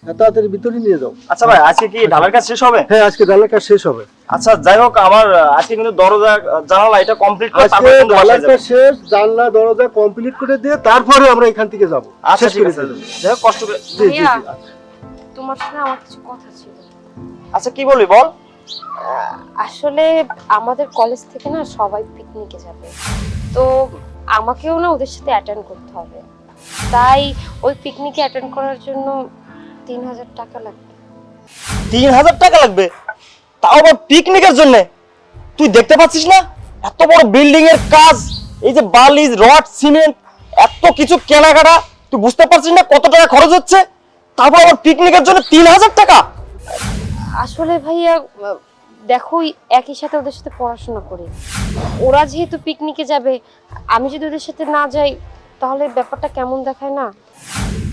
তাড়াতাড়ি ভিতরে নিয়ে যাও। আচ্ছা ভাই, আজকে কি ঢালার কাজ শেষ হবে? হ্যাঁ, আজকে ঢালার কাজ শেষ হবে। আচ্ছা যাই হোক, আমার আজকে কিন্তু দরজা জানালা এটা কমপ্লিট করে আজকে তারপর কিন্তু ঢালার বাসায় কাজ যাবো। শেষ, জানলা দরজা কমপ্লিট করে দিয়ে তারপরে আমরা এখান থেকে যাব। আচ্ছা ঠিক আছে, যাই হোক কষ্ট করে। জি জি ভাইয়া, জি। তোমার সাথে আমার কিছু কথা ছিল। আচ্ছা কি বলবি বল। আসলে আমাদের কলেজ থেকে না সবাই পিকনিকে যাবে, তো আমাকেও না ওদের সাথে অ্যাটেন্ড করতে হবে। তাই ওই পিকনিকে অ্যাটেন্ড করার জন্য 3000 টাকা লাগবে। 3000 টাকা লাগবে? তাও আবার পিকনিকের জন্য? তুই দেখতে পাচ্ছিস না এত বড় বিল্ডিং এর কাজ, এই যে বালি রড সিমেন্ট এত কিছু কেনাকাটা, তুই বুঝতে পারছিস না কত টাকা খরচ হচ্ছে? তারপর আবার পিকনিকের জন্য 3000 টাকা? আসলে ভাইয়া দেখো, একই সাথে ওদের সাথে পড়াশোনা করি। ওরা যেহেতু পিকনিকে যাবে, আমি যদি ওদের সাথে না যাই তাহলে ব্যাপারটা কেমন দেখায় না?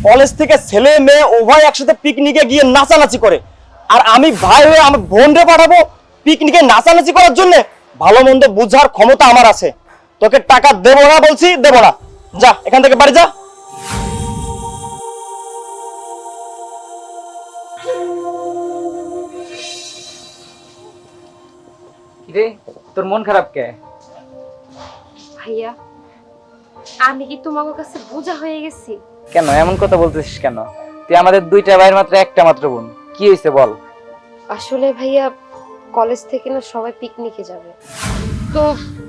কলেজ থেকে ছেলে মেয়ে উভয় একসাথে পিকনিকে গিয়ে নাচানাচি করে, আর আমি ভাই হয়ে আমার বোনরে পাঠাবো পিকনিকে নাচানাচি করার জন্য? ভালো মন্দ বুঝার ক্ষমতা আমার আছে। তোকে টাকা দেবো না বলছি, দেবো না। যা এখান থেকে বাড়ি যা। কিরে, তোর মন খারাপ কে? ভাইয়া, আমি কি তোমার কাছে বোঝা হয়ে গেছি? কেন এমন কথা বলতেছিস কেন? তুই আমাদের দুইটা ভাইয়ের মাত্র একটা মাত্র বোন, কি হয়েছে বল। আসলে ভাইয়া, কলেজ থেকে না সবাই পিকনিকে যাবে, তো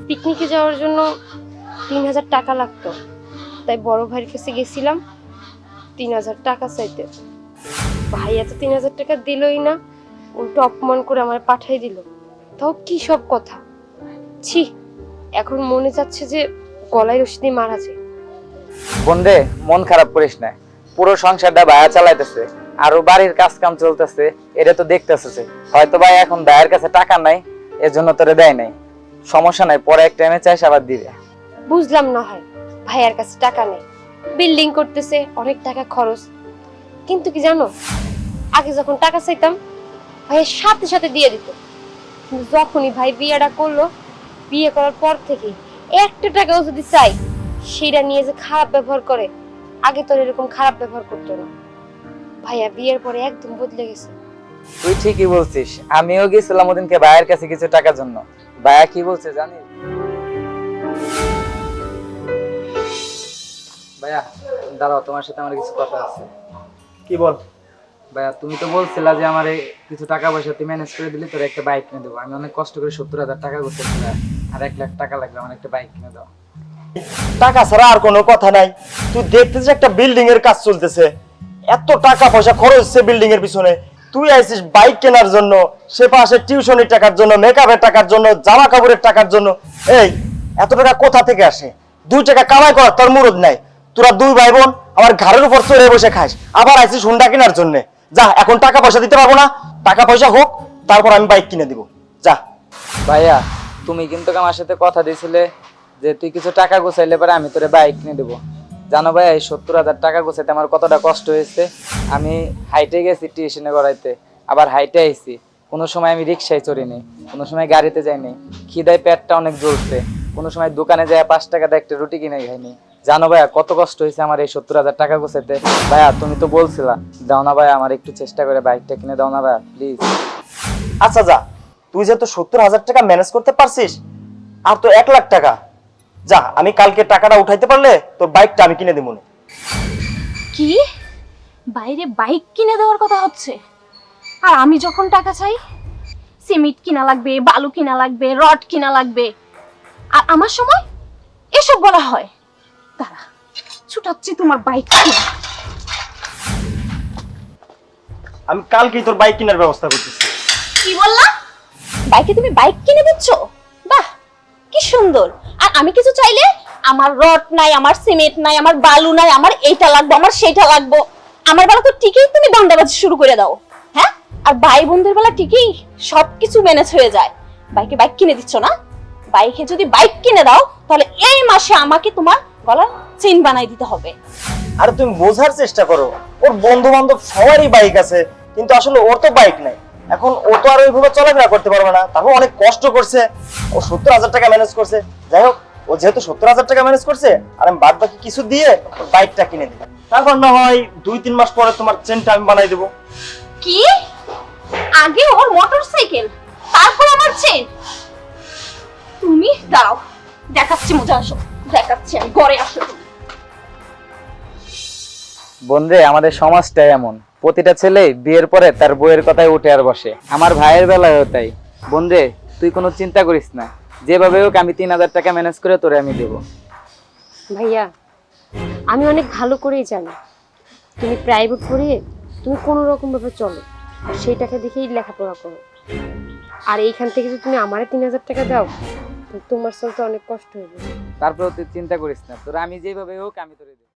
পিকনিকে যাওয়ার জন্য 3000 টাকা লাগতো। তাই বড় ভাইয়ের কাছে গেছিলাম 3000 টাকা চাইতে। ভাইয়া তো 3000 টাকা দিলই না, উল্টো অপমান করে আমার পাঠাই দিল। তাও কি সব কথা! ছি, এখন মনে যাচ্ছে যে গলায় রশি দিয়ে মারা যায়। বোন রে, মন খারাপ করিস না। পুরো সংসারটা ভাইয়া চালাইতেছে, আরো বাড়ির কাজ কাম চলতেছে, এটা তো দেখতেছে। হয়তো ভাই এখন ভাইয়ের কাছে টাকা নাই, এজন্য তোরে দেয় নাই। সমস্যা নাই, পরে এক টাইমে চাইস আবার দিবে। বুঝলাম না হয় ভাইয়ার কাছে টাকা নেই, বিল্ডিং করতেছে, অনেক টাকা খরচ। কিন্তু কি জানো, আগে যখন টাকা চাইতাম ভাইয়ের সাথে সাথে দিয়ে দিত। কিন্তু যখনই ভাই বিয়েটা করলো, বিয়ে করার পর থেকে একটা টাকাও যদি চাই, সেটা নিয়ে যে খারাপ ব্যবহার করে। আগে তো এরকম খারাপ ব্যবহার করতো না। ভাইয়া বিয়ের পরে একদম বদলে গেছে। তুই ঠিকই বলছিস, আমিও গেছিলাম ওদিনকে ভাইয়ের কাছে কিছু টাকার জন্য। ভাইয়া কি বলছে জানিস? ভাইয়া দাঁড়াও, তোমার সাথে আমার কিছু কথা আছে। কি বল? ভাইয়া তুমি তো বলছিলা যে আমার কিছু টাকা পয়সা তুই ম্যানেজ করে দিলি, তোর একটা বাইক কিনে দেবো। আমি অনেক কষ্ট করে 70,000 টাকা করতেছি, আর 1 লাখ টাকা লাগবে আমার একটা বাইক কিনে দাও। টাকা ছাড়া আর কোনো কথা নাই। তুই দেখতেছিস একটা বিল্ডিং এর কাজ চলতেছে, এত টাকা পয়সা খরচ হচ্ছে বিল্ডিং এর পিছনে। তুই আইছিস বাইক কেনার জন্য, সে পাশে টিউশনের টাকার জন্য, মেকআপের টাকার জন্য, জামা কাপড়ের টাকার জন্য। এই এত টাকা কোথা থেকে আসে? 2 টাকা কামাই কর তোর মুরদ নাই। তোরা 2 ভাই বোন আমার ঘাড়ের উপর চড়ে বসে খাস, আবার আইছিস হুন্ডা কেনার জন্য। যা, এখন টাকা পয়সা দিতে পারবো না, টাকা পয়সা হোক তারপর আমি বাইক কিনে দিব। যা। ভাইয়া তুমি কিন্তু আমার সাথে কথা দিয়েছিলে যে তুই কিছু টাকা গোছাইলে পরে আমি তোরে বাইক কিনে দেবো। জানো ভাইয়া, এই 70,000 টাকা গোছাইতে আমার কতটা কষ্ট হয়েছে। আমি হাইটে গেছি টিউশনে করাইতে, আবার হাইটে আইছি। কোনো সময় আমি রিক্সায় চড়িনি, কোনো সময় গাড়িতে যাইনি। খিদায় পেটটা অনেক জ্বলছে, কোনো সময় দোকানে যায় 5 টাকা দিয়ে একটা রুটি কিনে খাইনি। জানো ভাইয়া কত কষ্ট হয়েছে আমার এই 70,000 টাকা গোছাইতে। ভাইয়া তুমি তো বলছিলা, দাও না ভাইয়া আমার একটু চেষ্টা করে বাইকটা কিনে দাও না ভাইয়া প্লিজ। আচ্ছা যা, তুই যেহেতু 70,000 টাকা ম্যানেজ করতে পারছিস, আর তো 1 লাখ টাকা। যা, আমি কালকে টাকাটা উঠাইতে পারলে তোর বাইকটা আমি কিনে দিব। কি বাইরে বাইক কিনে দেওয়ার কথা হচ্ছে? আর আমি যখন টাকা চাই, সিমেন্ট কিনা লাগবে, বালু কিনা লাগবে, রড কিনা লাগবে, আর আমার সময় এসব বলা হয়। দাঁড়া, ছুটাচ্ছি তোমার বাইক কিনা। আমি কালকেই তোর বাইক কেনার ব্যবস্থা করতেছি। কি বললা? বাইকে তুমি বাইক কিনে দিচ্ছ? বাহ, কি সুন্দর। আর আমি কিছু চাইলে আমার রড নাই, আমার সিমেন্ট নাই, আমার বালু নাই, আমার এইটা লাগবে, আমার সেইটা লাগবে। আমার বেলা তো ঠিকই তুমি দান্দাবাজি শুরু করে দাও, হ্যাঁ? আর ভাই বোনদের বেলা ঠিকই সবকিছু ম্যানেজ হয়ে যায়। বাইকে বাইক কিনে দিচ্ছ না? বাইকে যদি বাইক কিনে দাও, তাহলে এই মাসে আমাকে তোমার গলার চেইন বানাই দিতে হবে। আরে তুমি বোঝার চেষ্টা করো, ওর বন্ধু বান্ধব সবারই বাইক আছে, কিন্তু আসলে ওর তো বাইক নাই। এখন ও তো আর ওইভাবে চলাফেরা করতে পারবে না, তারপর অনেক কষ্ট করছে, ও 70,000 টাকা ম্যানেজ করছে। যাই হোক, ও যেহেতু 70,000 টাকা ম্যানেজ করছে, আর আমি বাদ বাকি কিছু দিয়ে বাইকটা কিনে দিই, তারপর না হয় 2-3 মাস পরে তোমার চেনটা আমি বানাই দেবো। কি? আগে ওর মোটরসাইকেল, তারপর আমার চেন? তুমি দাঁড়াও, দেখাচ্ছি মজা, আসো দেখাচ্ছি আমি, ঘরে আসো তুমি। বন্ধে, আমাদের সমাজটাই এমন, প্রতিটা ছেলে বিয়ের পরে তার বউয়ের কথায় উঠে আর বসে। আমার ভাইয়ের বেলায়ও তাই। বন্ধে, তুই কোনো চিন্তা করিস না, যেভাবে হোক আমি 3,000 টাকা ম্যানেজ করে তোরে আমি দেবো। ভাইয়া, আমি অনেক ভালো করেই জানি তুমি প্রাইভেট পড়িয়ে তুমি কোনো রকম ভাবে চলো, আর সেই টাকা দেখেই লেখাপড়া করো। আর এইখান থেকে যদি তুমি আমারে 3,000 টাকা দাও, তো তোমার চলতে অনেক কষ্ট হবে। তারপরে তুই চিন্তা করিস না, তোরা আমি যেভাবে হোক আমি তোরে দেবো।